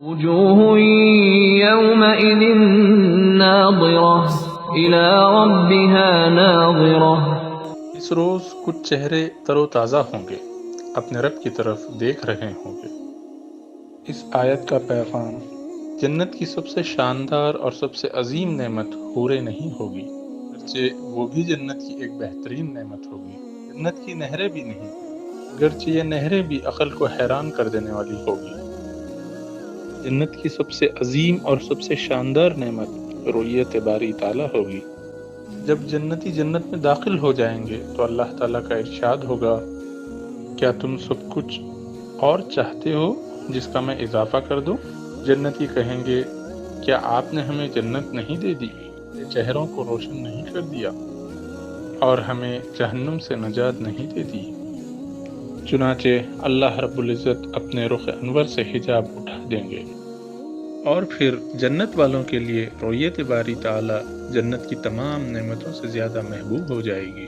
وجوه يومئذ ناظرة إلى ربها ناظرة. اس روز کچھ چہرے تر و تازہ ہوں گے، اپنے رب کی طرف دیکھ رہے ہوں گے۔ اس آیت کا پیغام جنت کی سب سے شاندار اور سب سے عظیم نعمت حور نہیں ہوگی، اگرچہ وہ بھی جنت کی ایک بہترین نعمت ہوگی۔ جنت کی نہریں بھی نہیں، اگرچہ یہ نہریں بھی عقل کو حیران کر دینے والی ہوگی۔ جنت کی سب سے عظیم اور سب سے شاندار نعمت رؤیت باری تعالیٰ ہوگی۔ جب جنتی جنت میں داخل ہو جائیں گے تو اللہ تعالیٰ کا ارشاد ہوگا، کیا تم سب کچھ اور چاہتے ہو جس کا میں اضافہ کر دوں؟ جنتی کہیں گے، کیا آپ نے ہمیں جنت نہیں دے دی، چہروں کو روشن نہیں کر دیا اور ہمیں جہنم سے نجات نہیں دے دی؟ چنانچہ اللہ رب العزت اپنے رخ انور سے حجاب اٹھا دیں گے، اور پھر جنت والوں کے لیے رؤیت باری تعالیٰ جنت کی تمام نعمتوں سے زیادہ محبوب ہو جائے گی۔